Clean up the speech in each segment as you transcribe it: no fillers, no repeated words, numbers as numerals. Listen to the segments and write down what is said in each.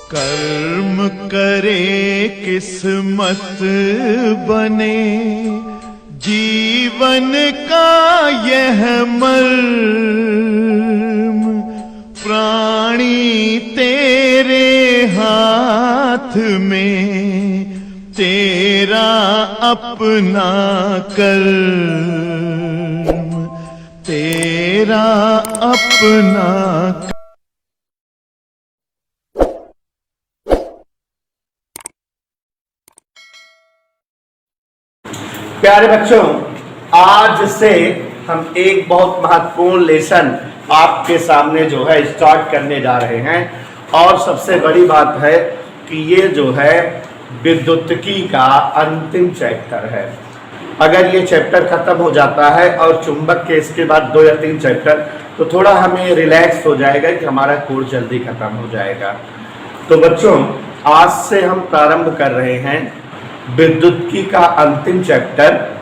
कर्म करे किस्मत बने, जीवन का यह मर्म, प्राणी तेरे हाथ में, तेरा अपना कर्म, तेरा अपना। प्यारे बच्चों, आज से हम एक बहुत महत्वपूर्ण लेसन आपके सामने जो है स्टार्ट करने जा रहे हैं। और सबसे बड़ी बात है कि ये जो है विद्युतिकी का अंतिम चैप्टर है। अगर ये चैप्टर खत्म हो जाता है और चुंबक के इसके बाद 2 या 3 चैप्टर, तो थोड़ा हमें रिलैक्स हो जाएगा कि हमारा कोर्स जल्दी खत्म हो जाएगा। तो बच्चों, आज से हम प्रारंभ कर रहे हैं विद्युतिकी का अंतिम चैप्टर,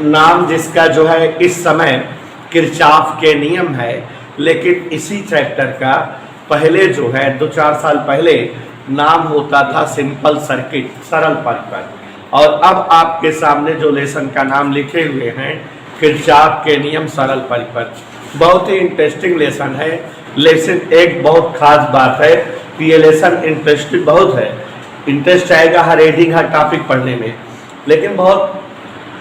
नाम जिसका जो है इस समय किरचॉफ के नियम है। लेकिन इसी चैप्टर का पहले जो है 2-4 साल पहले नाम होता था सिंपल सर्किट, सरल परिपथ। और अब आपके सामने जो लेसन का नाम लिखे हुए हैं किरचॉफ के नियम, सरल परिपथ। बहुत ही इंटरेस्टिंग लेसन है। लेसन एक बहुत खास बात है कि ये लेसन इंटरेस्टिंग बहुत है। इंटरेस्ट आएगा हर रीडिंग, हर टॉपिक पढ़ने में, लेकिन बहुत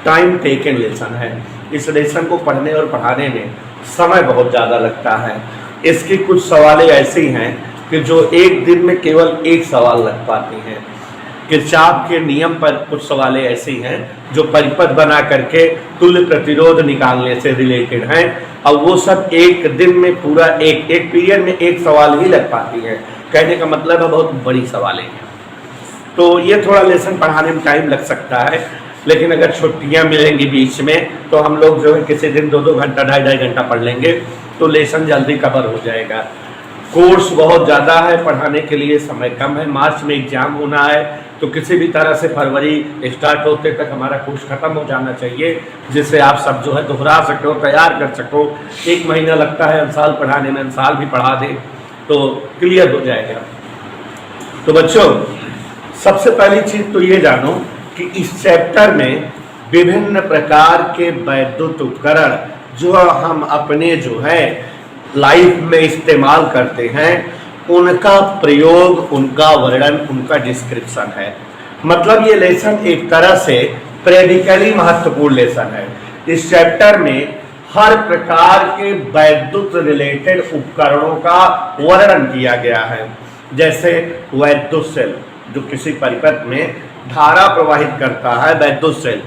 टाइम टेकन लेसन है। इस लेसन को पढ़ने और पढ़ाने में समय बहुत ज़्यादा लगता है। इसकी कुछ सवालें ऐसी हैं कि जो एक दिन में केवल एक सवाल लग पाती हैं। किरचॉफ के नियम पर कुछ सवालें ऐसी हैं जो परिपथ बना करके तुल्य प्रतिरोध निकालने से रिलेटेड हैं, और वो सब एक दिन में पूरा एक पीरियड में एक सवाल ही लग पाती है। कहने का मतलब है बहुत बड़ी सवालें हैं। तो ये थोड़ा लेसन पढ़ाने में टाइम लग सकता है, लेकिन अगर छुट्टियां मिलेंगी बीच में तो हम लोग जो है किसी दिन 2-2 घंटा, 2.5 घंटा पढ़ लेंगे, तो लेसन जल्दी कवर हो जाएगा। कोर्स बहुत ज़्यादा है, पढ़ाने के लिए समय कम है। मार्च में एग्जाम होना है, तो किसी भी तरह से फरवरी स्टार्ट होते तक हमारा कोर्स खत्म हो जाना चाहिए, जिससे आप सब जो है दोहरा सको, तैयार कर सको। 1 महीना लगता है साल पढ़ाने में, साल भी पढ़ा दें तो क्लियर हो जाएगा। तो बच्चों, सबसे पहली चीज तो ये जानो कि इस चैप्टर में विभिन्न प्रकार के वैद्युत उपकरण जो हम अपने जो है लाइफ में इस्तेमाल करते हैं, उनका प्रयोग, उनका वर्णन, उनका डिस्क्रिप्शन है। मतलब ये लेसन एक तरह से प्रेडिकली महत्वपूर्ण लेसन है। इस चैप्टर में हर प्रकार के वैद्युत रिलेटेड उपकरणों का वर्णन किया गया है। जैसे वैद्युत सेल जो किसी परिपथ में धारा प्रवाहित करता है, वैद्युत सेल।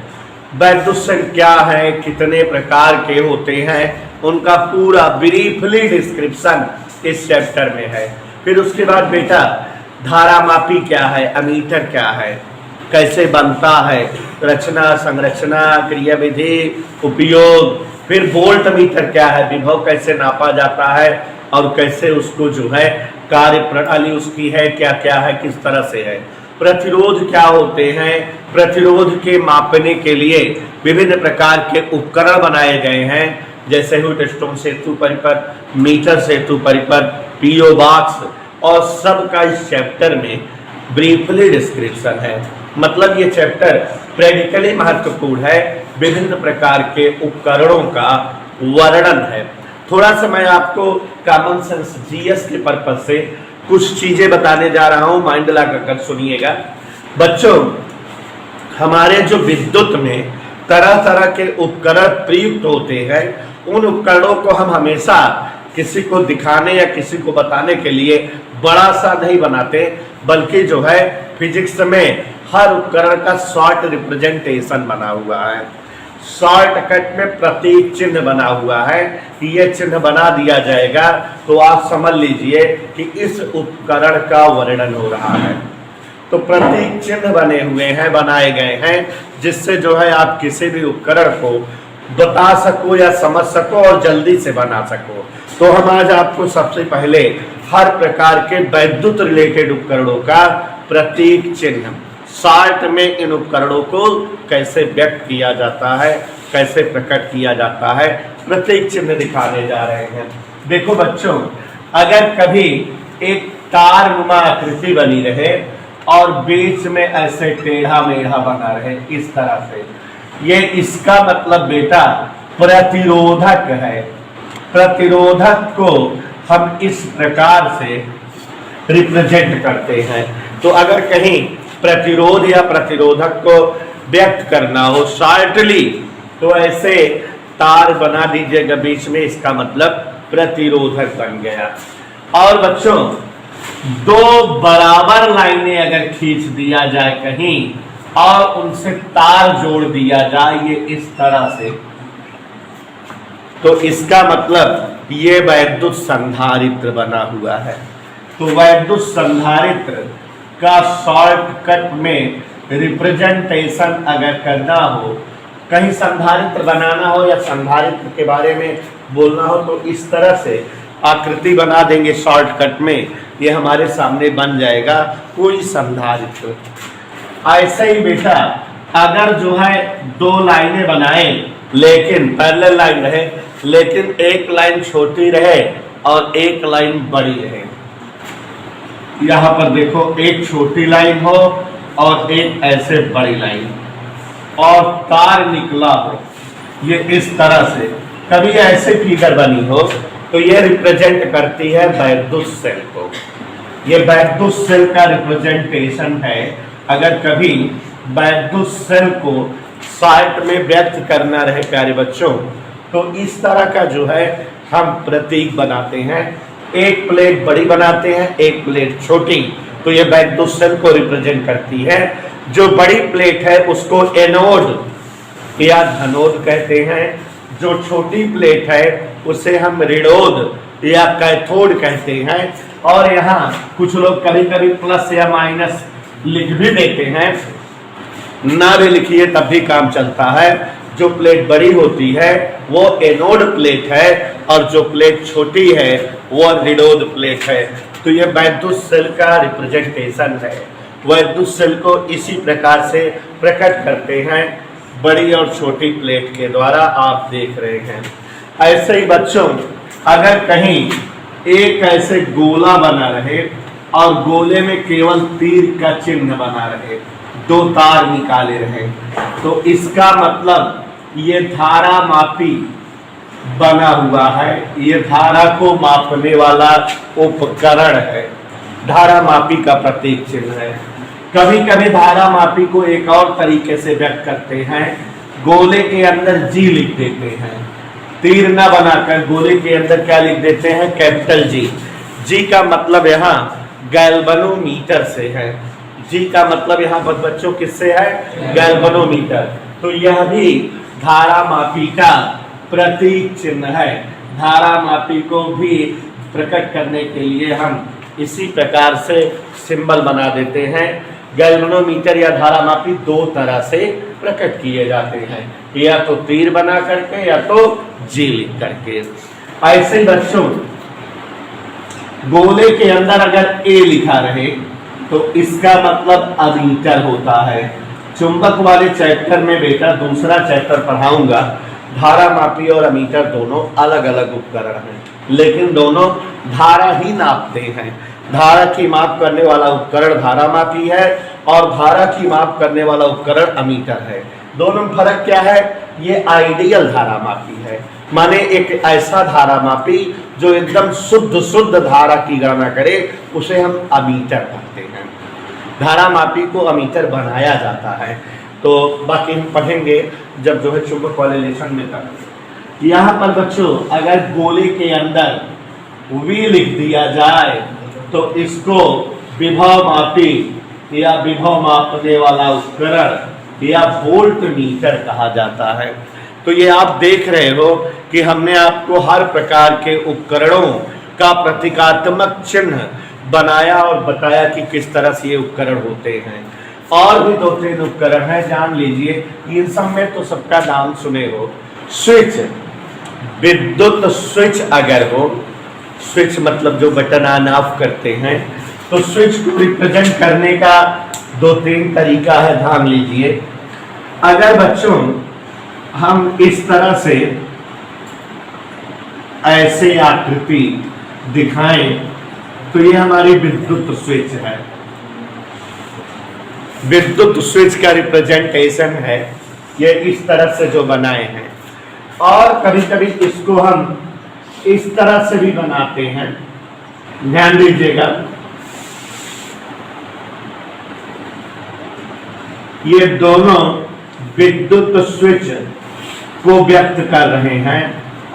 वैद्युत सेल क्या है, कितने प्रकार के होते हैं, उनका पूरा ब्रीफली डिस्क्रिप्शन इस चैप्टर में है। फिर उसके बाद बेटा धारामापी क्या है, अमीटर क्या है, कैसे बनता है, रचना, संरचना, क्रियाविधि, उपयोग। फिर वोल्ट मीटर क्या है, विभव कैसे नापा जाता है और कैसे उसको जो है कार्य प्रणाली उसकी है, क्या क्या है, किस तरह से है। प्रतिरोध क्या होते हैं, प्रतिरोध के मापने के लिए विभिन्न प्रकार के उपकरण बनाए गए हैं, जैसे व्हीटस्टोन सेतु परिपथ, मीटर सेतु परिपथ, पीओ बॉक्स, और सब का इस चैप्टर में ब्रीफली डिस्क्रिप्शन है। मतलब ये चैप्टर प्रैक्टिकली महत्वपूर्ण है, विभिन्न प्रकार के उपकरणों का वर्णन है। थोड़ा सा मैं आपको कॉमन सेंस जीएस के पर्पज से कुछ चीजें बताने जा रहा हूं, माइंड लगाकर सुनिएगा। बच्चों, हमारे जो विद्युत में तरह तरह के उपकरण प्रयुक्त होते हैं, उन उपकरणों को हम हमेशा किसी को दिखाने या किसी को बताने के लिए बड़ा सा नहीं बनाते, बल्कि जो है फिजिक्स में हर उपकरण का शॉर्ट रिप्रेजेंटेशन बना हुआ है। शॉर्टकट में प्रतीक चिन्ह बना हुआ है कि ये चिन्ह बना दिया जाएगा तो आप समझ लीजिए कि इस उपकरण का वर्णन हो रहा है। तो प्रतीक चिन्ह बने हुए हैं, बनाए गए हैं, जिससे जो है आप किसी भी उपकरण को बता सको या समझ सको और जल्दी से बना सको। तो हम आज आपको सबसे पहले हर प्रकार के वैद्युत रिलेटेड उपकरणों का प्रतीक चिन्ह, शॉर्ट में इन उपकरणों को कैसे व्यक्त किया जाता है, कैसे प्रकट किया जाता है, प्रतीक चिन्ह दिखाने जा रहे हैं। देखो बच्चों, अगर कभी एक तारनुमा आकृति बनी रहे और बीच में ऐसे टेढ़ा मेढ़ा बना रहे इस तरह से। ये इसका मतलब बेटा प्रतिरोधक है। प्रतिरोधक को हम इस प्रकार से रिप्रेजेंट करते हैं। तो अगर कहीं प्रतिरोध या प्रतिरोधक को व्यक्त करना हो शॉर्टली तो ऐसे तार बना दीजिएगा बीच में, इसका मतलब प्रतिरोधक बन गया। और बच्चों दो बराबर लाइनें अगर खींच दिया जाए कहीं और उनसे तार जोड़ दिया जाए ये इस तरह से, तो इसका मतलब ये वैद्युत संधारित्र बना हुआ है। तो वैद्युत संधारित्र का शॉर्टकट में रिप्रेजेंटेशन अगर करना हो, कहीं संधारित्र बनाना हो या संधारित्र के बारे में बोलना हो तो इस तरह से आकृति बना देंगे शॉर्टकट में, ये हमारे सामने बन जाएगा कोई संधारित्र। ऐसे ही बेटा अगर जो है दो लाइनें बनाए लेकिन पैरेलल लाइन रहे, लेकिन एक लाइन छोटी रहे और एक लाइन बड़ी रहे। यहां पर देखो एक छोटी लाइन हो और एक ऐसे बड़ी लाइन और तार निकला हो, ये इस तरह से कभी ऐसे फिगर बनी हो तो ये रिप्रेजेंट करती है वैद्युत सेल को। ये वैद्युत सेल का रिप्रेजेंटेशन है। अगर कभी वैद्युत सेल को शॉर्ट में व्यक्त करना रहे प्यारे बच्चों तो इस तरह का जो है हम प्रतीक बनाते हैं। एक प्लेट बड़ी बनाते हैं, एक प्लेट छोटी, तो ये वैद्युत सेल को रिप्रेजेंट करती है। जो बड़ी प्लेट है उसको एनोड या धनोड कहते हैं, जो छोटी प्लेट है उसे हम ऋणोद या कैथोड कहते हैं। और यहाँ कुछ लोग कभी कभी प्लस या माइनस लिख भी देते हैं, ना भी लिखिए तब भी काम चलता है। जो प्लेट बड़ी होती है वो एनोड प्लेट है और जो प्लेट छोटी है वो ऋणोद प्लेट है। तो ये वैद्युत सेल का रिप्रेजेंटेशन है। वैद्युत सेल को इसी प्रकार से प्रकट करते हैं बड़ी और छोटी प्लेट के द्वारा, आप देख रहे हैं। ऐसे ही बच्चों अगर कहीं एक ऐसे गोला बना रहे और गोले में केवल तीर का चिन्ह बना रहे, दो तार निकाले रहे, तो इसका मतलब ये धारा मापी बना हुआ है। ये धारा को मापने वाला उपकरण है, धारा मापी का प्रतीक चिन्ह है। कभी कभी धारा मापी को एक और तरीके से व्यक्त करते हैं, गोले के अंदर जी लिख देते हैं, तीर न बनाकर गोले के अंदर क्या लिख देते हैं, कैपिटल जी। जी का मतलब यहाँ गैल्वेनोमीटर से है। जी का मतलब यहाँ पर बच्चों किससे है, गैल्वेनोमीटर। तो यह भी धारा मापी का प्रतीक चिन्ह है। धारा मापी को भी प्रकट करने के लिए हम इसी प्रकार से सिंबल बना देते हैं। गैल्वेनोमीटर या धारा मापी दो तरह से प्रकट किए जाते हैं, या तो तीर बना करके या तो जी लिख करके। ऐसे बच्चों गोले के अंदर अगर ए लिखा रहे तो इसका मतलब अमीटर होता है। चुंबक वाले चैप्टर में बेटा दूसरा चैप्टर पढ़ाऊंगा, धारा मापी और अमीटर दोनों अलग अलग उपकरण हैं, लेकिन दोनों धारा ही नापते हैं। धारा की माप करने वाला उपकरण धारा मापी है और धारा की माप करने वाला उपकरण अमीटर है। दोनों में फर्क क्या है, ये आइडियल धारा मापी है, माने एक ऐसा धारा मापी जो एकदम शुद्ध धारा की गणना करे, उसे हम अमीटर कहते हैं। धारा मापी को अमीटर बनाया जाता है। तो बाकी हम पढ़ेंगे जब जो है चुंबक वाले लेसन में तक। यहाँ पर बच्चों अगर गोले के अंदर वी लिख दिया जाए तो इसको विभव मापी या विभव मापने वाला उपकरण या वोल्ट मीटर कहा जाता है। तो ये आप देख रहे हो कि हमने आपको हर प्रकार के उपकरणों का प्रतीकात्मक चिन्ह बनाया और बताया कि किस तरह से ये उपकरण होते हैं। और भी दो तीन उपकरण हैं, जान लीजिए। इन सब में तो सबका नाम सुने हो। स्विच, विद्युत स्विच अगर हो, स्विच मतलब जो बटन ऑन ऑफ करते हैं, तो स्विच को रिप्रेजेंट करने का दो तीन तरीका है, ध्यान लीजिए। अगर बच्चों हम इस तरह से ऐसे आकृति दिखाएं तो ये हमारी विद्युत स्विच है। विद्युत स्विच का रिप्रेजेंटेशन है ये इस तरह से जो बनाए हैं, और कभी कभी इसको हम इस तरह से भी बनाते हैं। ध्यान दीजिएगा, ये दोनों विद्युत स्विच को व्यक्त कर रहे हैं,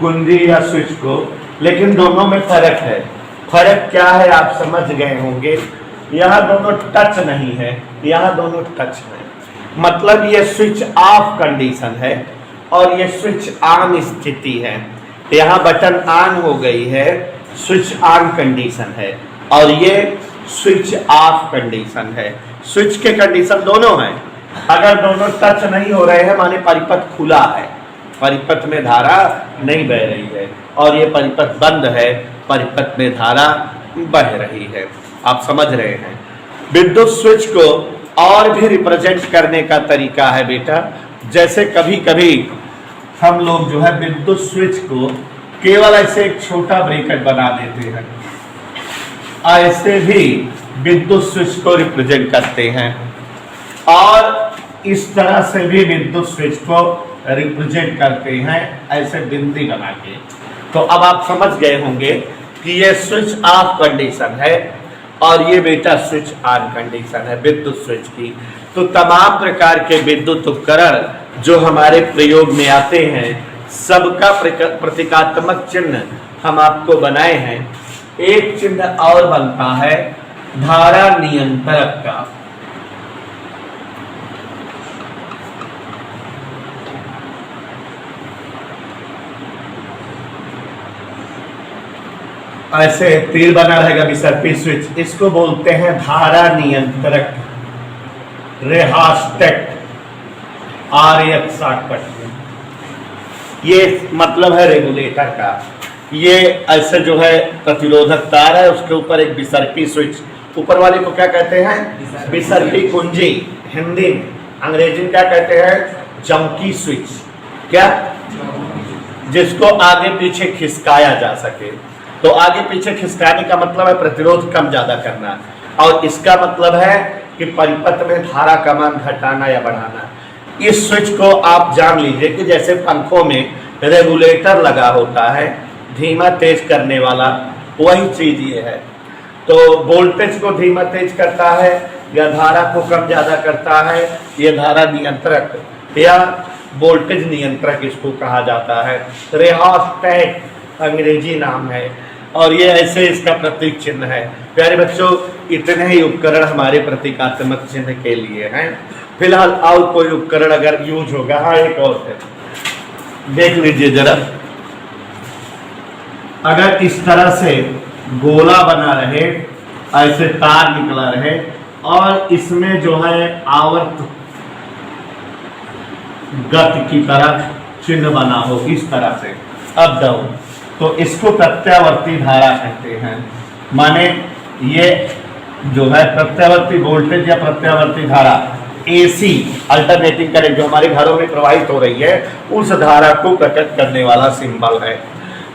कुंजी या स्विच को, लेकिन दोनों में फर्क है। फर्क क्या है आप समझ गए होंगे। यहां दोनों टच नहीं है, यहां दोनों टच है, मतलब ये स्विच ऑफ कंडीशन है और ये स्विच ऑन स्थिति है। यहां बटन ऑन हो गई है, स्विच ऑन कंडीशन है, और ये स्विच ऑफ कंडीशन है। स्विच के कंडीशन दोनों हैं। अगर दोनों टच नहीं हो रहे हैं माने परिपथ खुला है, परिपथ में धारा नहीं बह रही है, और ये परिपथ बंद है, परिपथ में धारा बह रही है। आप समझ रहे हैं। विद्युत स्विच को और भी रिप्रेजेंट करने का तरीका है बेटा, जैसे कभी कभी हम लोग जो है विद्युत स्विच को केवल ऐसे एक छोटा ब्रैकेट बना देते हैं, ऐसे भी विद्युत स्विच को रिप्रेजेंट करते हैं, और इस तरह से भी विद्युत स्विच को रिप्रेजेंट करते हैं, ऐसे बिंदी बना के। तो अब आप समझ गए होंगे कि ये स्विच ऑफ कंडीशन है और ये बेटा स्विच ऑन कंडीशन है विद्युत स्विच की। तो तमाम प्रकार के विद्युत उपकरण जो हमारे प्रयोग में आते हैं, सबका प्रतीकात्मक चिन्ह हम आपको बनाए हैं। एक चिन्ह और बनता है धारा नियंत्रक का। ऐसे तीर बना रहेगा विसर्पी स्विच, इसको बोलते हैं धारा नियंत्रक, रेहास्टेट, RX शॉर्टकट। ये मतलब है रेगुलेटर का। ये ऐसे जो है प्रतिरोधक तार है, उसके ऊपर एक विसर्पी स्विच, ऊपर वाले को क्या कहते हैं? विसर्पी कुंजी। हिंदी में, अंग्रेजी में क्या कहते हैं? जंकी स्विच। क्या? जिसको आगे पीछे खिसकाया जा सके। तो आगे पीछे खिसकाने का मतलब है प्रतिरोध कम ज्यादा करना, और इसका मतलब है कि परिपथ में धारा का मान घटाना या बढ़ाना। इस स्विच को आप जान लीजिए कि जैसे पंखों में रेगुलेटर लगा होता है, धीमा तेज करने वाला, वही चीज ये है। तो वोल्टेज को धीमा तेज करता है या धारा को कम ज्यादा करता है, ये धारा नियंत्रक या वोल्टेज नियंत्रक इसको कहा जाता है। रेहास्टेट अंग्रेजी नाम है, और ये ऐसे इसका प्रतीक चिन्ह है। प्यारे बच्चों, इतने ही उपकरण हमारे प्रतीकात्मक चिन्ह के लिए हैं। फिलहाल और कोई उपकरण अगर यूज होगा, हाँ एक और है, देख लीजिए जरा। अगर इस तरह से गोला बना रहे, ऐसे तार निकला रहे, और इसमें जो है आवर्त गति की तरह चिन्ह बना हो इस तरह से, अप डाउन, तो इसको प्रत्यावर्ती धारा कहते हैं। माने ये जो है प्रत्यावर्ती वोल्टेज या प्रत्यावर्ती धारा, AC अल्टरनेटिंग करंट जो हमारे घरों में प्रवाहित हो रही है, उस धारा को प्रकट करने वाला सिंबल है।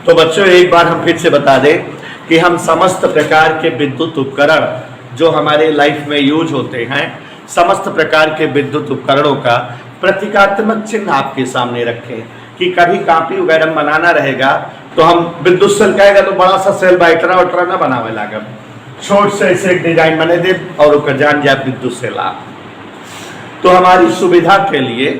तो बच्चों, एक बार हम फिर से बता दें कि हम समस्त प्रकार के विद्युत उपकरण जो हमारे लाइफ में यूज होते हैं, समस्त प्रकार के विद्युत उपकरणों का प्रतीकात्मक चिन्ह आपके सामने रखें कि कभी कॉपी वगैरह बनाना रहेगा तो हम विद्युत सेल कहेगा तो बड़ा सा सेल बैटरा वटरा ना बनावे लागब, छोट से ऐसे डिजाइन बने दे और ओकर जान जाए विद्युत सेल। तो हमारी सुविधा के लिए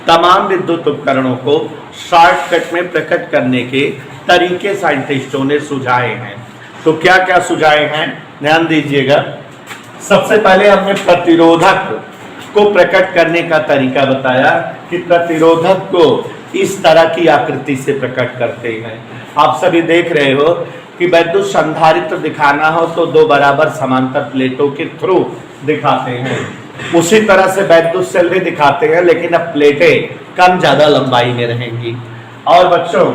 तमाम विद्युत उपकरणों को शॉर्टकट में प्रकट करने के तरीके साइंटिस्टों ने सुझाए हैं। तो क्या क्या सुझाए हैं, ध्यान दीजिएगा। सबसे पहले हमने प्रतिरोधक को प्रकट करने का तरीका बताया कि प्रतिरोधक को इस तरह की आकृति से प्रकट करते हैं। आप सभी देख रहे हो कि विद्युत संधारित्र दिखाना हो तो दो बराबर समांतर प्लेटों के थ्रू दिखाते हैं। उसी तरह से विद्युत सेल भी दिखाते हैं, लेकिन अब प्लेटें कम ज्यादा लंबाई में रहेंगी। और बच्चों,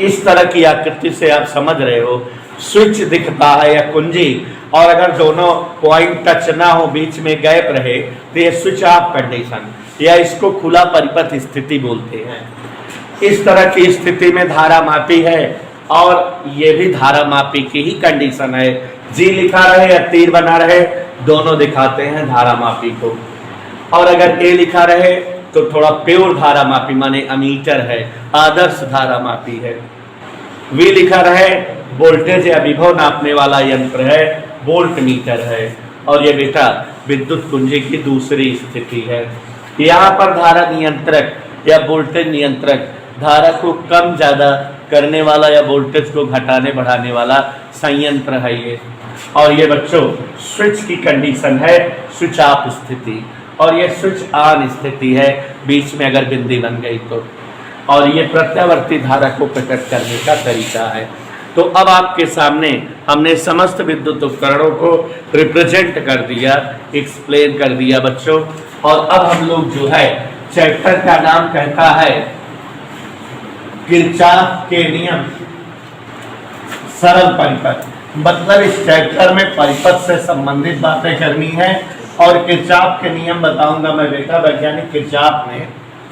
इस तरह की आकृति से आप समझ रहे हो स्विच दिखता है या कुंजी, और अगर दोनों पॉइंट टच ना हो, बीच में गैप रहे, तो ये स्विच ऑफ कंडीशन या इसको खुला परिपथ स्थिति बोलते हैं। इस तरह की स्थिति में धारा मापी है और ये भी धारा मापी की ही कंडीशन है। जी लिखा रहे या तीर बना रहे, दोनों दिखाते हैं धारा मापी को। और अगर ए लिखा रहे तो थोड़ा प्योर धारा मापी माने अमीटर है, आदर्श धारा मापी है। वी लिखा रहे वोल्टेज या विभव नापने वाला यंत्र है, वोल्ट मीटर है। और ये बेटा विद्युत कुंजी की दूसरी स्थिति है। यहाँ पर धारा नियंत्रक या वोल्टेज नियंत्रक धारा को कम ज्यादा करने वाला या वोल्टेज को घटाने बढ़ाने वाला संयंत्र है ये। और ये बच्चों स्विच की कंडीशन है, स्विच ऑफ स्थिति, और ये स्विच ऑन स्थिति है, बीच में अगर बिंदी बन गई तो। और ये प्रत्यावर्ती धारा को प्रकट करने का तरीका है। तो अब आपके सामने हमने समस्त विद्युत उपकरणों को रिप्रेजेंट कर दिया, एक्सप्लेन कर दिया बच्चों। और अब हम लोग जो है चैप्टर का नाम कहता है किरचॉफ के नियम सरल परिपथ। मतलब इस चैप्टर में परिपथ से संबंधित बातें करनी है और किरचॉफ के नियम बताऊंगा मैं बेटा। वैज्ञानिक किरचॉफ ने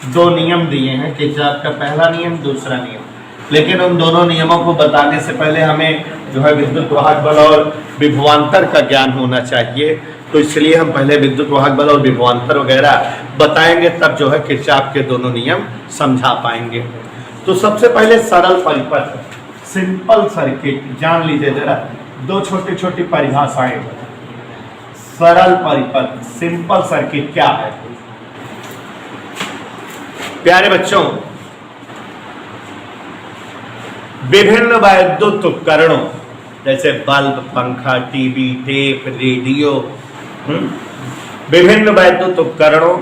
दो नियम दिए हैं, किरचॉफ का पहला नियम, दूसरा नियम। लेकिन उन दोनों नियमों को बताने से पहले हमें जो है विद्युत वाहक बल और विभवांतर का ज्ञान होना चाहिए। तो इसलिए हम पहले विद्युत वाहक बल और विभवांतर वगैरह बताएंगे, तब जो है किरचॉफ के दोनों नियम समझा पाएंगे। तो सबसे पहले सरल परिपथ, सिंपल सर्किट जान लीजिए जरा। दो छोटी छोटी परिभाषाएं। सरल परिपथ, सिंपल सर्किट क्या है? प्यारे बच्चों, विभिन्न वैद्युत उपकरणों जैसे बल्ब, पंखा, टीवी, टेप, रेडियो, विभिन्न वैद्युत उपकरणों,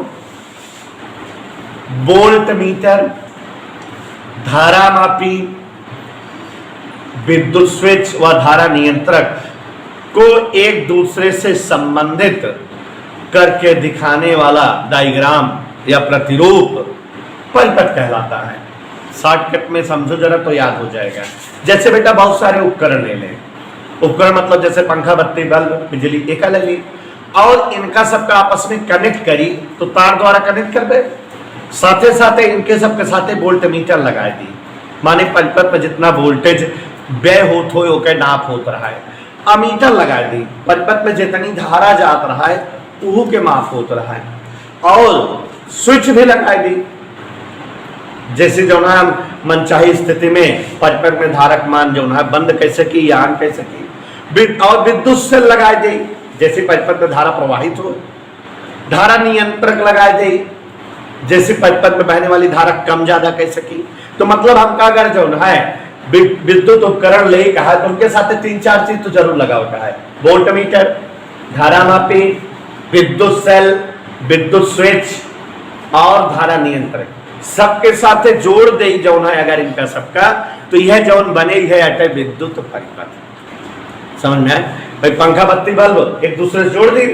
वोल्ट मीटर, धारा मापी, विद्युत स्विच व धारा नियंत्रक को एक दूसरे से संबंधित करके दिखाने वाला डायग्राम या प्रतिरूप परिपथ कहलाता है। शॉर्टकट में समझो जरा तो याद हो जाएगा। जैसे बेटा बहुत सारे उपकरण ले लें। उपकरण मतलब जैसे पंखा, बत्ती, बल्ब, बिजली, एक ले ली और इनका सबका आपस में कनेक्ट करी तो तार द्वारा कनेक्ट कर दे। साथे साथे इनके सबके साथे वोल्ट मीटर लगा दी, माने परिपथ में जितना वोल्टेज व्यय होत हो ओके नाप होत रहा है। अमीटर लगा दी, परिपथ में जितनी धारा जात रहा है वो के माप होत रहा है। और स्विच भी लगा दी, जैसे जो ना मनचाही स्थिति में परिपथ में धारक मान जो है बंद कैसे की या ऑन कैसे की। और विद्युत सेल लगा दी, जैसे परिपथ में धारा प्रवाहित हो। धारा नियंत्रक लगा दी, जैसे परिपथ में बहने वाली धारा कम ज्यादा कैसे की। तो मतलब हम का अगर जो है विद्युत उपकरण ले कहा तो उनके साथ 3-4 चीज तो जरूर लगा होता है। वोल्ट मीटर, धारा मापी, विद्युत सेल, विद्युत स्विच और धारा नियंत्रक सबके साथ जोड़ दे जौन है अगर इनका सबका, तो यह जौन बने है अटे विद्युत परिपथ। समझ में आए भाई? पंखा, बत्ती, बल्ब एक दूसरे से जोड़ दी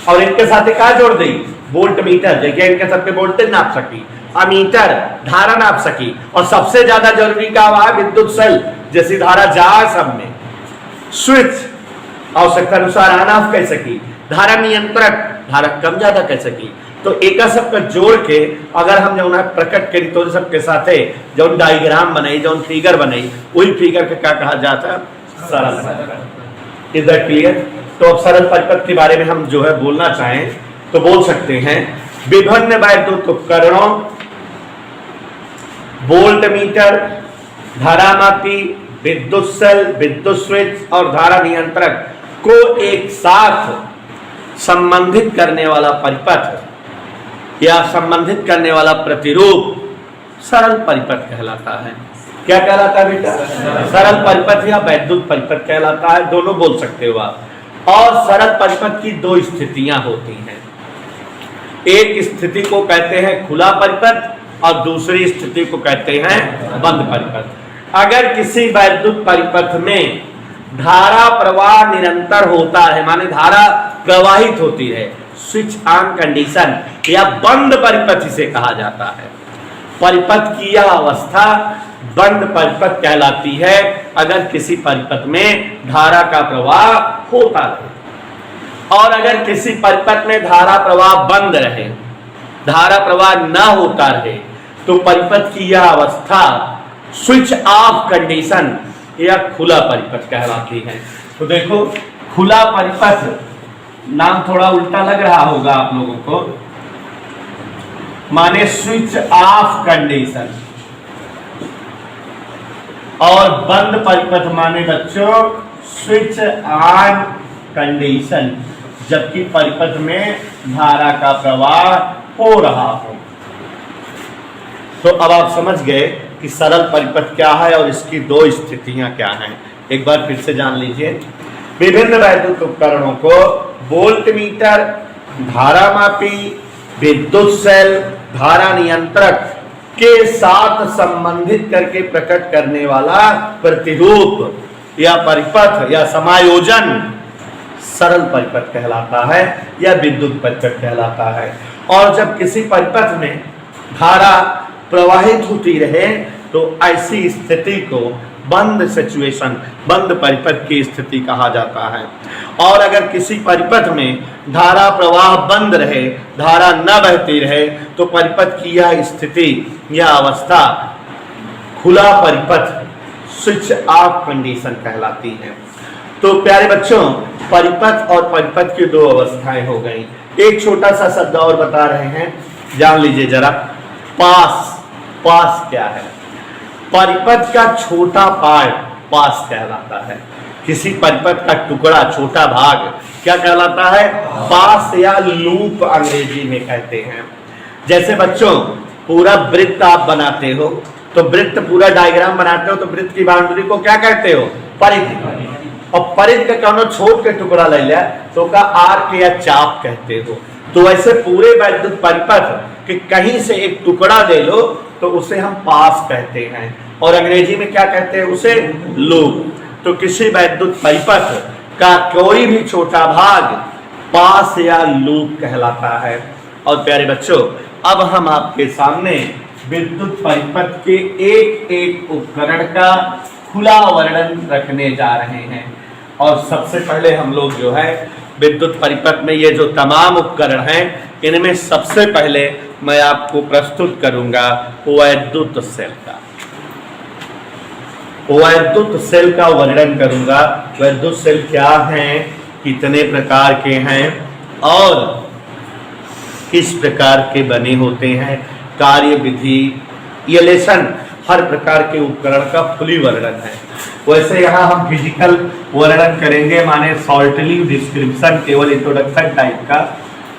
और इनके साथ क्या जोड़ दी? वोल्ट मीटर, देखिए इनके सबके वोल्टेज नाप सकी, अमीटर धारा नाप सकी, और सबसे ज्यादा जरूरी क्या हुआ है? विद्युत सेल, जैसी धारा जा सब में। स्विच आवश्यकता अनुसार ऑन ऑफ कर सकी, धारा नियंत्रक धारा कम ज्यादा कर सकी। तो एक सबका जोड़ के अगर हम जो है प्रकट करी तो सबके साथ जो डायग्राम बनाई, जो फिगर बनाई, वही फिगर का क्या कहा जाता है? सरल परिपथ। Is that clear? तो अब सरल परिपथ के बारे में हम जो है बोलना चाहें तो बोल सकते हैं विभिन्न वैद्युत उपकरणों, वोल्ट मीटर, धारा मापी, विद्युत सेल, विद्युत स्विच और धारा नियंत्रक को एक साथ संबंधित करने वाला परिपथ या संबंधित करने वाला प्रतिरूप सरल परिपथ कहलाता है। क्या कहलाता है बेटा? सरल परिपथ या वैद्युत परिपथ कहलाता है, दोनों बोल सकते हो आप। और सरल परिपथ की दो स्थितियां होती हैं। एक स्थिति को कहते हैं खुला परिपथ और दूसरी स्थिति को कहते हैं बंद परिपथ। अगर किसी वैद्युत परिपथ में धारा प्रवाह निरंतर होता है, माने धारा प्रवाहित होती है, स्विच ऑन कंडीशन या बंद परिपथ इसे कहा जाता है। परिपथ की यह अवस्था बंद परिपथ कहलाती है अगर किसी परिपथ में धारा का प्रवाह होता रहे। और अगर किसी परिपथ में धारा प्रवाह बंद रहे, धारा प्रवाह न होता रहे, तो परिपथ की यह अवस्था स्विच ऑफ कंडीशन या खुला परिपथ कहलाती है। तो देखो खुला परिपथ, नाम थोड़ा उल्टा लग रहा होगा आप लोगों को, माने स्विच ऑफ कंडीशन, और बंद परिपथ माने बच्चों स्विच ऑन कंडीशन, जबकि परिपथ में धारा का प्रवाह हो रहा हो। तो अब आप समझ गए कि सरल परिपथ क्या है और इसकी दो स्थितियां क्या हैं। एक बार फिर से जान लीजिए। विभिन्न वैद्युत उपकरणों को वोल्टमीटर, धारामापी, विद्युत सेल, धारा नियंत्रक के साथ संबंधित करके प्रकट करने वाला प्रतिरूप या परिपथ या समायोजन सरल परिपथ कहलाता है या विद्युत परिपथ कहलाता है। और जब किसी परिपथ में धारा प्रवाहित होती रहे तो ऐसी स्थिति को बंद सिचुएशन, बंद परिपथ की स्थिति कहा जाता है। और अगर किसी परिपथ में धारा प्रवाह बंद रहे, धारा न बहती रहे, तो परिपथ की यह स्थिति, यह अवस्था खुला परिपथ, स्विच ऑफ कंडीशन कहलाती है। तो प्यारे बच्चों, परिपथ और परिपथ की दो अवस्थाएं हो गई। एक छोटा सा शब्द और बता रहे हैं, जान लीजिए जरा। पास, पास क्या है? परिपथ का छोटा पार्ट पास कहलाता है। किसी परिपथ का टुकड़ा, छोटा भाग क्या कहलाता है? पास या लूप अंग्रेजी में कहते हैं। जैसे बच्चों पूरा वृत्त आप बनाते हो, तो वृत्त पूरा डायग्राम बनाते हो, तो वृत्त की बाउंड्री को क्या कहते हो? परिधि। और परिधि का कौनो छोट के टुकड़ा ले लिया तो का आर्क या चाप कहते हो। तो ऐसे पूरे वैद्युत परिपथ कि कहीं से एक टुकड़ा ले लो तो उसे हम पास कहते हैं, और अंग्रेजी में क्या कहते हैं? उसे लूप। तो किसी वैद्युत परिपथ का कोई भी छोटा भाग पास या लूप कहलाता है। और प्यारे बच्चों, अब हम आपके सामने विद्युत परिपथ के एक एक उपकरण का खुला वर्णन रखने जा रहे हैं। और सबसे पहले हम लोग जो है विद्युत परिपथ में ये जो तमाम उपकरण हैं, इनमें सबसे पहले मैं आपको प्रस्तुत करूंगा वैद्युत सेल का। वैद्युत सेल का वर्णन करूंगा। वैद्युत सेल क्या हैं, कितने प्रकार के हैं और किस प्रकार के बने होते हैं, कार्य विधि, ये लेसन हर प्रकार के उपकरण का खुली वर्णन है। वैसे यहाँ हम फिजिकल वर्णन करेंगे, माने शॉर्टली डिस्क्रिप्शन, केवल इंट्रोडक्शन टाइप का।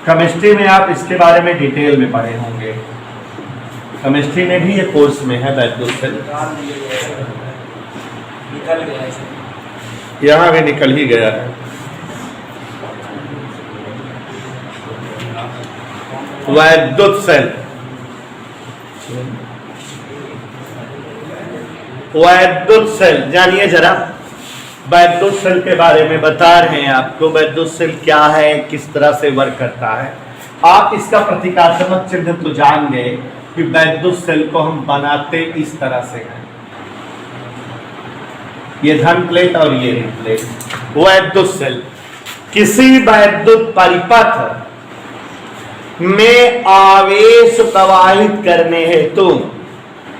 केमिस्ट्री में आप इसके बारे में डिटेल में पढ़े होंगे, केमिस्ट्री में भी ये कोर्स में है वैद्युत सेल। यहाँ भी निकल ही गया है। वैद्युत सेल, वैद्युत सेल जानिए जरा। वैद्युत सेल के बारे में बता रहे हैं आपको। वैद्युत सेल क्या है, किस तरह से वर्क करता है। आप इसका प्रतीकात्मक चिन्ह तो जान गए कि वैद्युत सेल को हम बनाते इस तरह से हैं, ये धन प्लेट और ये ऋण प्लेट। वैद्युत सेल किसी वैद्युत परिपथ में आवेश प्रवाहित करने हेतु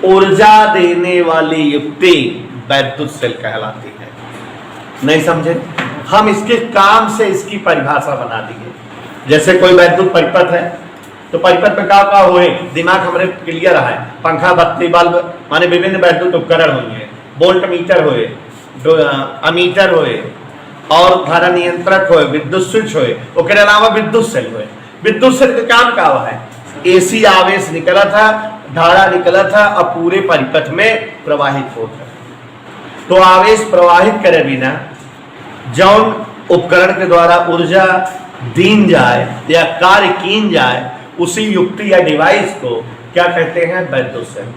ऊर्जा देने वाली युक्ति वैद्युत सेल कहलाती है। नहीं समझे? हम इसके काम से इसकी परिभाषा बना देंगे। जैसे कोई वैद्युत परिपथ है तो परिपथ में क्या हुए, दिमाग हमारे क्लियर है। पंखा, बत्ती, बल्ब माने विभिन्न वैद्युत उपकरण होंगे, वोल्ट मीटर हुए, अमीटर हुए, और धारा नियंत्रक हुए, विद्युत स्विच हुए, उसके अलावा विद्युत सेल हुए। विद्युत सेल का काम क्या है? एसी आवेश निकला था, धारा निकला था, अब पूरे परिपथ में प्रवाहित होता है। तो आवेश प्रवाहित करे बिना जौन उपकरण के द्वारा ऊर्जा दीन जाए या कार्य कीन जाए, उसी युक्ति या डिवाइस को क्या कहते हैं? वैद्युत सेल।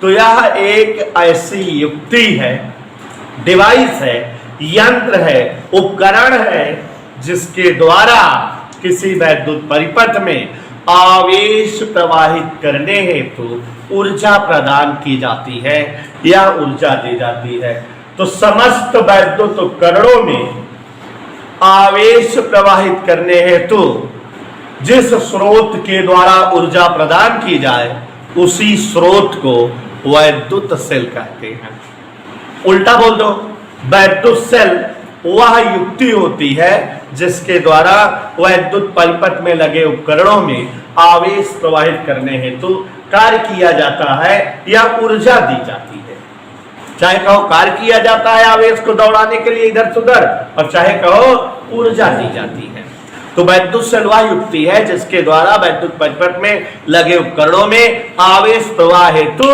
तो यह एक ऐसी युक्ति है, डिवाइस है, यंत्र है, उपकरण है, जिसके द्वारा किसी वैद्युत परिपथ में आवेश प्रवाहित करने हेतु ऊर्जा प्रदान की जाती है या ऊर्जा दी जाती है। तो समस्त वैद्युत उपकरणों में आवेश प्रवाहित करने हेतु जिस स्रोत के द्वारा ऊर्जा प्रदान की जाए, उसी स्रोत को वैद्युत सेल कहते हैं। उल्टा बोल दो, वैद्युत सेल वह युक्ति होती है जिसके द्वारा वैद्युत परिपथ में लगे उपकरणों में आवेश प्रवाहित करने हेतु कार्य किया जाता है या ऊर्जा दी जाती है। चाहे कहो कार्य किया जाता है आवेश को दौड़ाने के लिए इधर से उधर, और चाहे कहो ऊर्जा दी जाती है। तो वैद्युत सेल वह युक्ति है जिसके द्वारा वैद्युत परिपथ में लगे उपकरणों में आवेश प्रवाह हेतु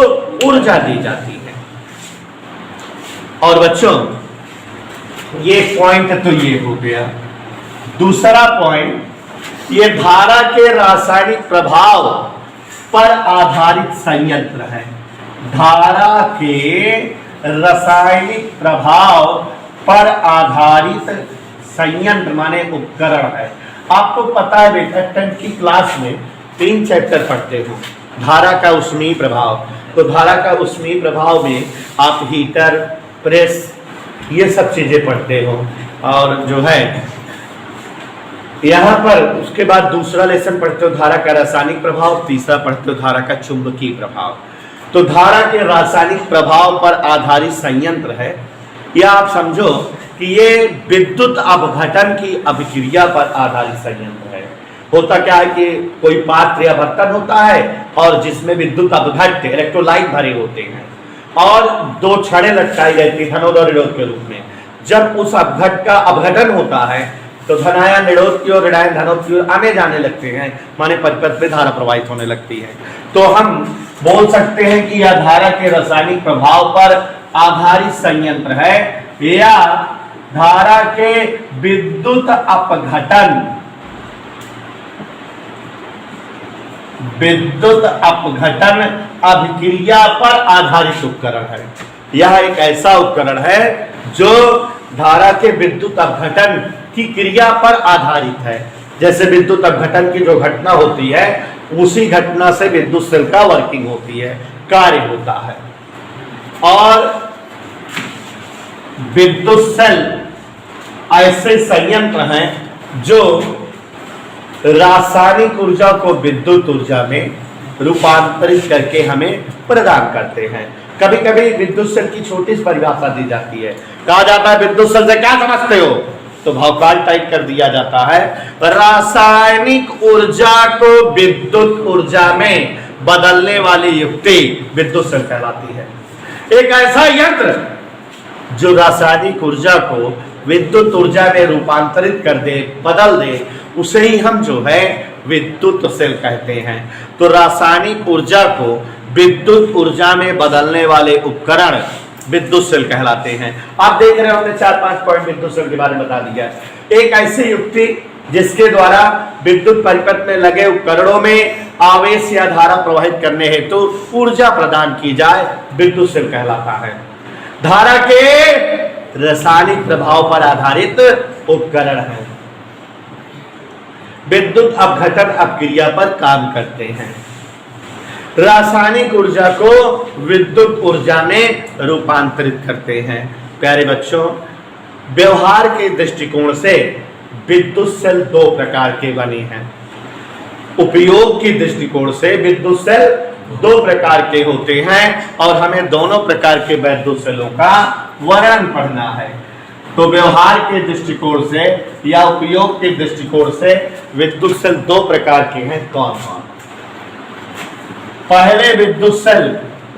ऊर्जा दी जाती है। और बच्चों ये पॉइंट तो ये हो गया। दूसरा पॉइंट, ये धारा के रासायनिक प्रभाव पर आधारित संयंत्र है। धारा के रासायनिक प्रभाव पर आधारित संयंत्र माने उपकरण है। आपको पता है बेटा 10th की क्लास में 3 चैप्टर पढ़ते हो, धारा का ऊष्मीय प्रभाव। तो धारा का ऊष्मीय प्रभाव में आप हीटर, प्रेस, ये सब चीजें पढ़ते हो। और जो है यहाँ पर उसके बाद दूसरा लेसन पढ़ते हो धारा का रासायनिक प्रभाव, तीसरा पढ़ते हो धारा का चुंबकीय प्रभाव। तो धारा के रासायनिक प्रभाव पर आधारित संयंत्र है, या आप समझो कि ये विद्युत अपघटन की अभिक्रिया पर आधारित संयंत्र है। होता क्या है कि कोई पात्र या बर्तन होता है और जिसमें विद्युत अपघट्य इलेक्ट्रोलाइट भरे होते हैं और 2 छड़ें लटकाई जाती है धनोद और ऋणोद के रूप में। जब उस अपघट का अपघटन होता है तो धनायन ऋणोद की ओर, ऋणायन धनोद की ओर आने जाने लगते हैं, माने परिपथ पे धारा प्रवाहित होने लगती है। तो हम बोल सकते हैं कि यह धारा के रासायनिक प्रभाव पर आधारित संयंत्र है, या धारा के विद्युत अपघटन अभिक्रिया पर आधारित उपकरण है। यह एक ऐसा उपकरण है जो धारा के विद्युत अपघटन की क्रिया पर आधारित है। जैसे विद्युत अपघटन की जो घटना होती है उसी घटना से विद्युत सेल का वर्किंग होती है, कार्य होता है। और विद्युत सेल ऐसे संयंत्र हैं जो रासायनिक ऊर्जा को विद्युत ऊर्जा में रूपांतरित करके हमें प्रदान करते हैं। कभी कभी विद्युत सेल की छोटी सी परिभाषा दी जाती है, कहा जाता है विद्युत सेल से क्या समझते हो, तो भावकाल टाइप कर दिया जाता है, रासायनिक ऊर्जा को विद्युत ऊर्जा में बदलने वाली युक्ति विद्युत सेल कहलाती है। एक ऐसा यंत्र जो रासायनिक ऊर्जा को विद्युत ऊर्जा में रूपांतरित कर दे, बदल दे, उसे ही हम जो है विद्युत सेल कहते हैं। तो रासायनिक ऊर्जा को विद्युत ऊर्जा में बदलने वाले उपकरण विद्युत सेल कहलाते हैं। आप देख रहे हो हमने 4-5 पॉइंट विद्युत सेल के बारे में बता दिया। एक ऐसी युक्ति जिसके द्वारा विद्युत परिपथ में लगे उपकरणों में आवेश या धारा प्रवाहित करने हेतु ऊर्जा प्रदान की जाए, विद्युत सेल कहलाता है। धारा के रासायनिक प्रभाव पर आधारित उपकरण है, विद्युत अपघटन अपक्रिया पर काम करते हैं, रासायनिक ऊर्जा को विद्युत ऊर्जा में रूपांतरित करते हैं। प्यारे बच्चों, व्यवहार के दृष्टिकोण से विद्युत सेल 2 प्रकार के बने हैं। उपयोग की दृष्टिकोण से विद्युत सेल 2 प्रकार के होते हैं और हमें दोनों प्रकार के विद्युत सेलों का वर्णन पढ़ना है। तो व्यवहार के दृष्टिकोण से या उपयोग के दृष्टिकोण से विद्युत सेल 2 प्रकार के हैं। कौन कौन? पहले विद्युत सेल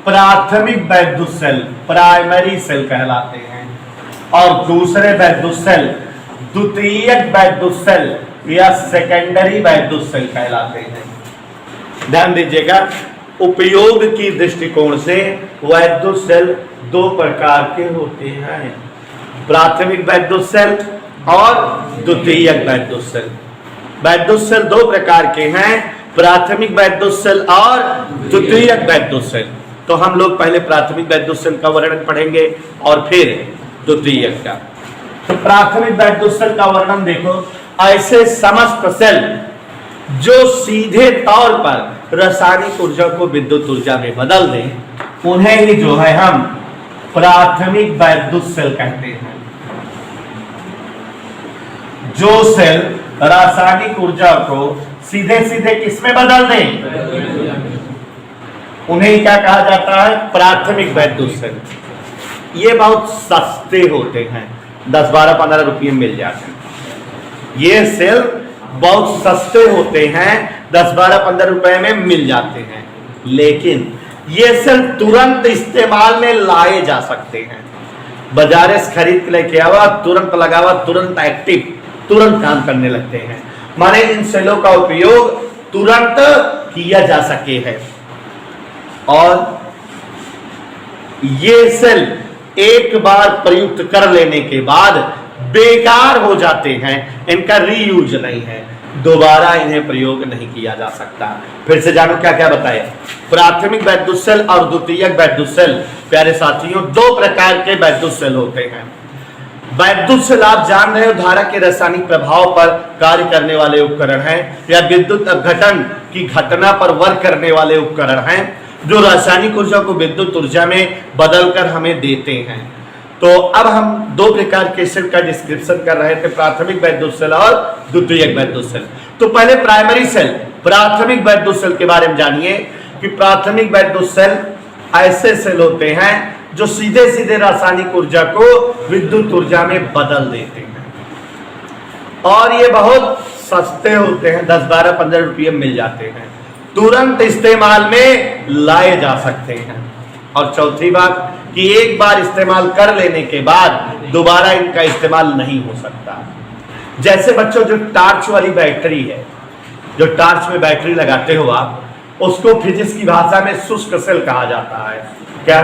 प्राथमिक विद्युत सेल, प्राइमरी सेल कहलाते हैं, और दूसरे विद्युत सेल द्वितीयक विद्युत सेल या सेकेंडरी विद्युत सेल कहलाते हैं। ध्यान दीजिएगा, उपयोग की दृष्टिकोण से विद्युत सेल 2 प्रकार के होते हैं, प्राथमिक विद्युत सेल और द्वितीयक विद्युत सेल। विद्युत सेल 2 प्रकार के हैं, प्राथमिक विद्युत सेल और द्वितीयक विद्युत सेल। तो हम लोग पहले प्राथमिक विद्युत सेल का वर्णन पढ़ेंगे और फिर द्वितीयक का। तो प्राथमिक विद्युत सेल का वर्णन देखो, ऐसे समस्त सेल जो सीधे तौर पर रासायनिक ऊर्जा को विद्युत ऊर्जा में बदल दें, उन्हें ही जो है हम प्राथमिक विद्युत सेल कहते हैं। जो सेल रासायनिक ऊर्जा को सीधे सीधे किसमें बदल दें, उन्हें क्या कहा जाता है? प्राथमिक विद्युत सेल। ये बहुत सस्ते होते हैं, 10, 12, 15 रुपये में मिल जाते हैं। ये सेल बहुत सस्ते होते हैं, 10, 12, 15 रुपए में मिल जाते हैं। लेकिन ये सेल तुरंत इस्तेमाल में लाए जा सकते हैं। बाजारे से खरीद के लेके आवा, तुरंत लगावा, तुरंत एक्टिव, तुरंत काम करने लगते हैं। माने इन सेलों का उपयोग तुरंत किया जा सके है। और ये सेल एक बार प्रयुक्त कर लेने के बाद बेकार हो जाते हैं, इनका रीयूज नहीं है, दोबारा इन्हें प्रयोग नहीं किया जा सकता। फिर से जानो क्या क्या बताया। प्राथमिक वैद्युत सेल और द्वितीयक वैद्युत सेल, प्यारे साथियों, दो प्रकार के वैद्युत सेल होते हैं। वैद्युत सेल आप जान रहे हो धारा के रासायनिक प्रभाव पर कार्य करने वाले उपकरण हैं, या विद्युत अपघटन की घटना पर वर्क करने वाले उपकरण हैं, जो रासायनिक ऊर्जा को विद्युत ऊर्जा में बदलकर हमें देते हैं। तो अब हम दो प्रकार के सेल का डिस्क्रिप्शन कर रहे थे, प्राथमिक वैद्युत सेल और द्वितीयक वैद्युत सेल। तो पहले प्राइमरी सेल, प्राथमिक वैद्युत सेल के बारे में जानिए कि प्राथमिक वैद्युत सेल ऐसे सेल होते हैं जो सीधे सीधे रासायनिक ऊर्जा को विद्युत ऊर्जा में बदल देते हैं, और ये बहुत सस्ते होते हैं, 10, 12, 15 रुपये मिल जाते हैं, तुरंत इस्तेमाल में लाए जा सकते हैं। और चौथी बात कि एक बार इस्तेमाल कर लेने के बाद दोबारा इनका इस्तेमाल नहीं हो सकता। जैसे बच्चों जो टार्च वाली बैटरी है, जो टार्च में बैटरी लगाते हो आप, उसको फिजिक्स की भाषा में शुष्क सेल कहा जाता है। क्या?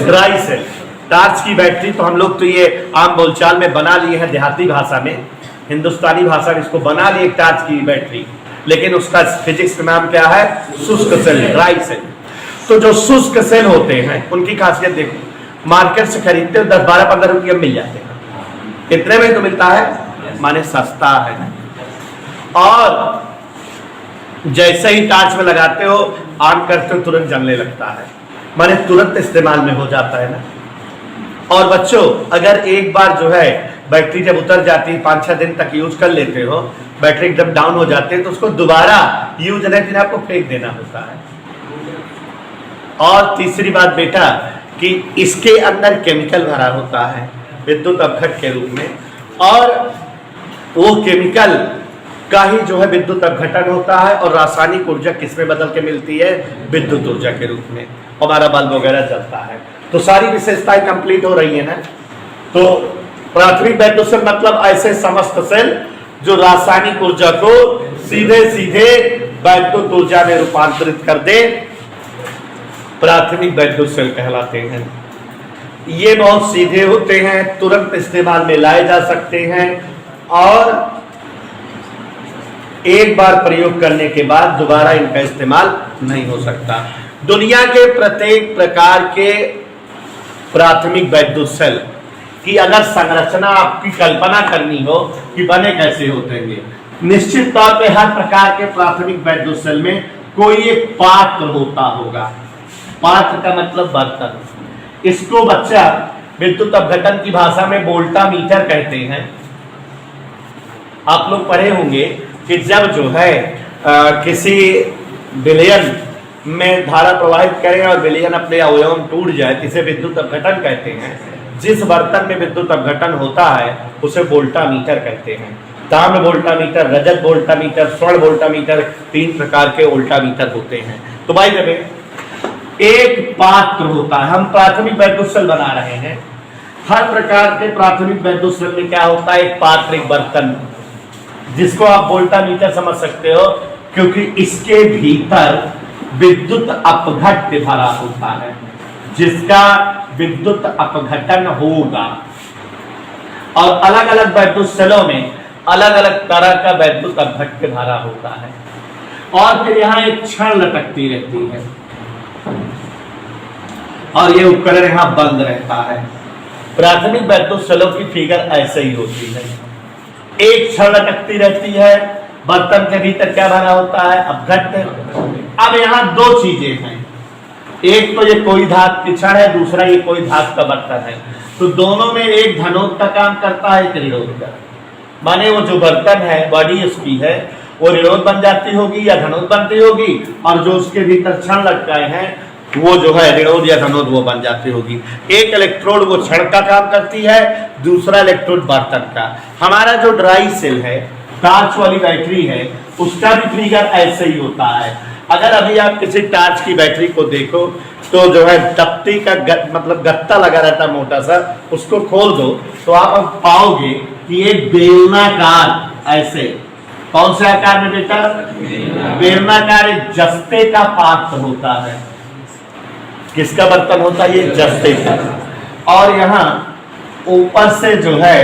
Dry cell. टार्च की बैटरी तो हम लोग तो ये आम बोलचाल में बना लिए हैं, देहाती भाषा में, हिंदुस्तानी भाषा में इसको बना लिए टार्च की बैटरी, लेकिन उसका फिजिक्स का नाम क्या है? शुष्क सेल, ड्राई सेल। तो जो शुष्क सेल होते हैं उनकी खासियत देखो, मार्केट से खरीदते हो 10, 12, 15 रुपये मिल जाते हैं। कितने में तो मिलता है? माने सस्ता है। और जैसे ही टार्च में लगाते हो, ऑन करते हो, तुरंत जलने लगता है, माने तुरंत इस्तेमाल में हो जाता है ना। और बच्चों अगर एक बार जो है बैटरी जब उतर जाती है, 5-6 दिन तक यूज कर लेते हो, बैटरी एकदम डाउन हो जाती है, तो उसको दोबारा यूज नहीं करना, आपको फेंक देना होता है। और तीसरी बात बेटा कि इसके अंदर केमिकल भरा होता है विद्युत अपघट के रूप में, और वो केमिकल का ही जो है विद्युत अपघटन होता है, और रासायनिक ऊर्जा किसमें बदल के मिलती है? विद्युत ऊर्जा के रूप में हमारा बल्ब वगैरह जलता है। तो सारी विशेषताएं कंप्लीट हो रही है ना। तो प्राथमिक वैद्युत सेल मतलब ऐसे समस्त सेल जो रासायनिक ऊर्जा को सीधे सीधे वैद्युत ऊर्जा में रूपांतरित कर दे, प्राथमिक वैद्युत सेल कहलाते हैं। ये बहुत सीधे होते हैं, तुरंत इस्तेमाल में लाए जा सकते हैं, और एक बार प्रयोग करने के बाद दोबारा इनका इस्तेमाल नहीं हो सकता। दुनिया के प्रत्येक प्रकार के प्राथमिक वैद्युत सेल की अगर संरचना आपकी कल्पना करनी हो कि बने कैसे होते हैं, निश्चित तौर पे हर प्रकार के प्राथमिक वैद्युत सेल में कोई एक पात्र होता होगा। पात्र का मतलब बर्तन। इसको बच्चा विद्युत अपघटन की भाषा में वोल्टामीटर कहते हैं। आप लोग पढ़े होंगे कि जब जो है किसी विलयन में धारा प्रवाहित करें और विलयन अपने अवयव में टूट जाए, इसे विद्युत अपघटन कहते हैं। जिस बर्तन में विद्युत अपघटन होता है उसे वोल्टामीटर कहते हैं। ताम्र वोल्टामीटर, रजत वोल्टामीटर, स्वर्ण वोल्टामीटर, 3 प्रकार के वोल्टामीटर होते हैं। तो भाई जब एक पात्र होता है, हम प्राथमिक वैद्युत सेल बना रहे हैं, हर प्रकार के प्राथमिक वैद्युत सेल में क्या होता है? एक पात्र, एक बर्तन, जिसको आप वोल्टामीटर समझ सकते हो, क्योंकि इसके भीतर विद्युत अपघट्य भरा होता है, जिसका विद्युत अपघटन होगा। और अलग अलग वैद्युत सेलों में अलग अलग तरह का विद्युत अपघट्य भरा होता है, और फिर यहाँ एक क्षण लटकती रहती है, और ये उपकरण यहाँ बंद रहता है। प्राथमिक वैद्युत सेलों की फिगर ऐसे ही होती है, एक क्षण लटकती रहती है, बर्तन के भीतर क्या भरा होता है? अपघट्य। अब यहाँ 2 चीजें हैं, एक तो ये कोई धात की क्षण है, दूसरा ये कोई धात का बर्तन है। तो दोनों में एक धनोद का काम करता है, एक ऋणोद का। माने वो जो बर्तन है, बॉडी उसकी है, वो ऋणोद बन जाती होगी या धनोद बनती होगी, और जो उसके भीतर क्षण लटकाए हैं वो जो है ऋणोद या धनोद वो बन जाती होगी। एक इलेक्ट्रोड वो क्षण का काम करती है, दूसरा इलेक्ट्रोड बर्तन का। हमारा जो ड्राई सेल है, टार्च वाली बैटरी है, उसका भी फिगर ऐसे ही होता है। अगर अभी आप किसी टार्च की बैटरी को देखो तो जो है तख्ती का मतलब गत्ता लगा रहता है मोटा सा, उसको खोल दो तो आप अब पाओगे कि एक बेलनाकार ऐसे, कौन से आकार में बेटा? बेलनाकार एक जस्ते का पात्र होता है। किसका बर्तन होता है? ये जस्ते का। और यहाँ ऊपर से जो है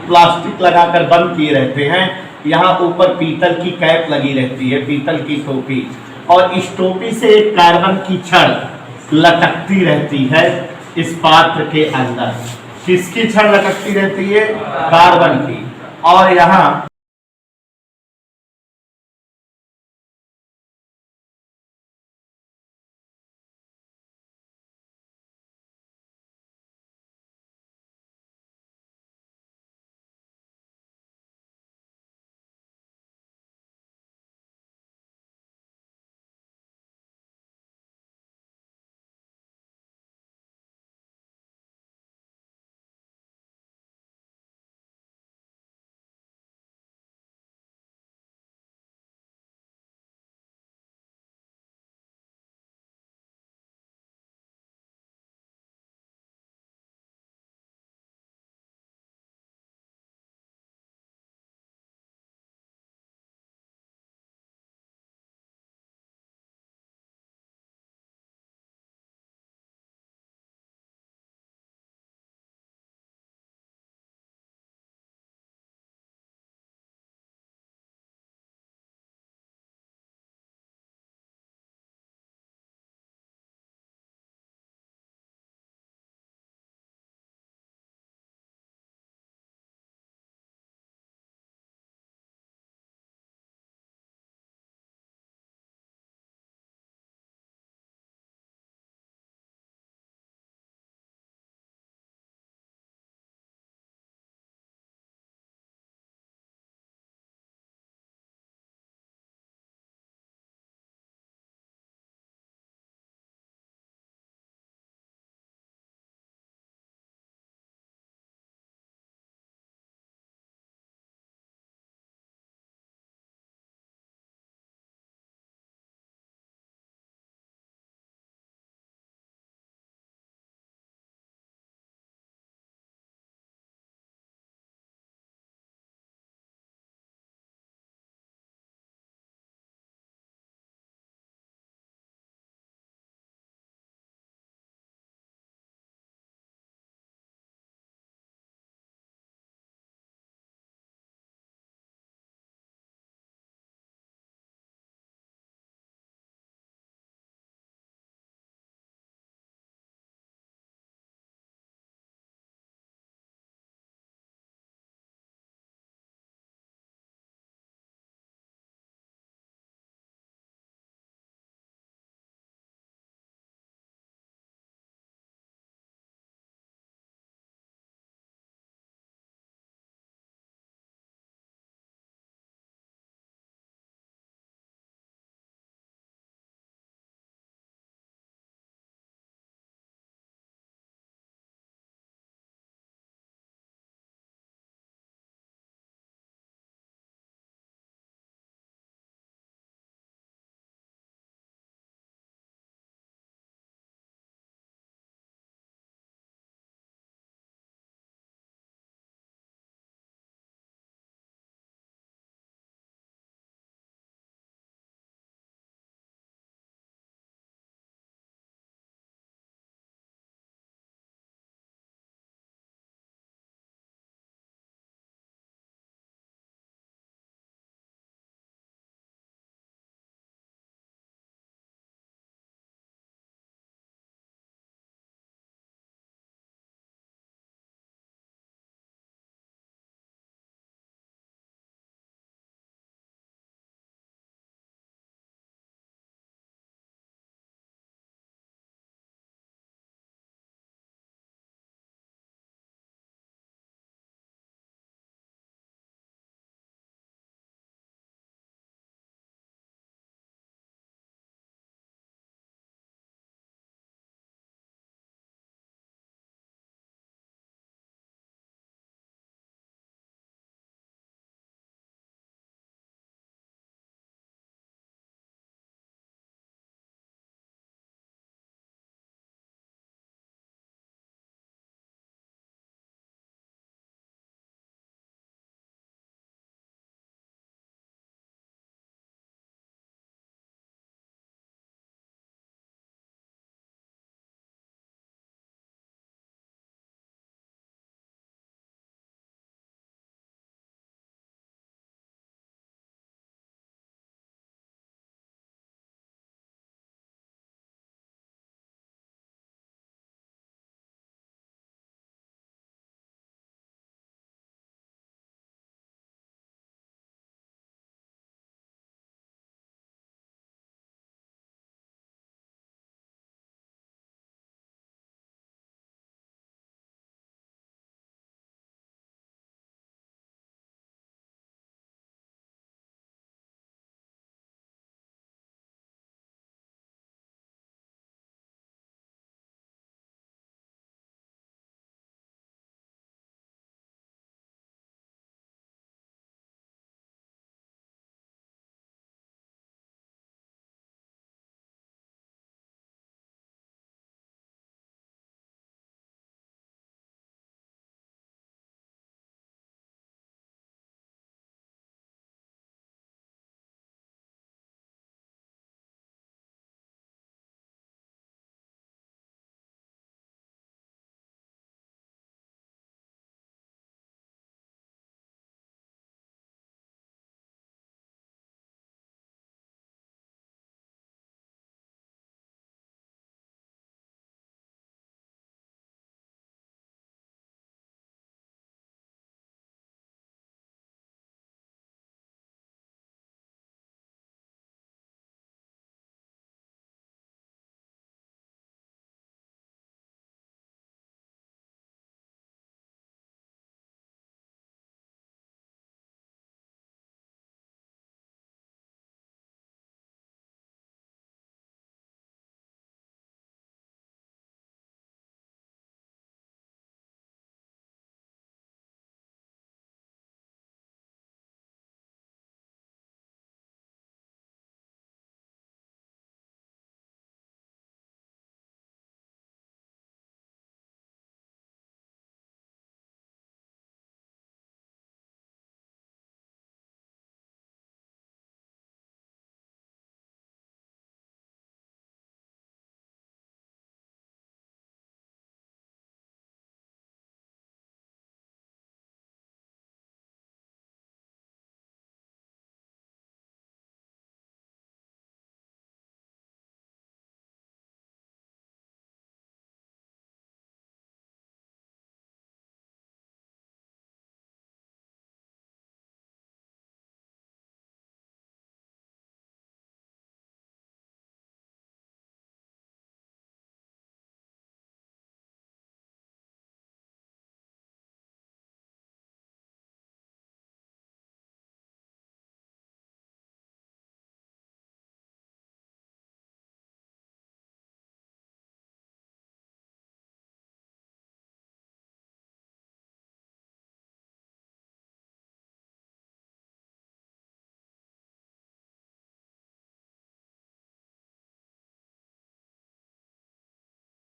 प्लास्टिक लगाकर बंद किए रहते हैं, यहाँ ऊपर पीतल की कैप लगी रहती है, पीतल की टोपी, और इस टोपी से एक कार्बन की छड़ लटकती रहती है इस पात्र के अंदर। किसकी छड़ लटकती रहती है? कार्बन की। और यहाँ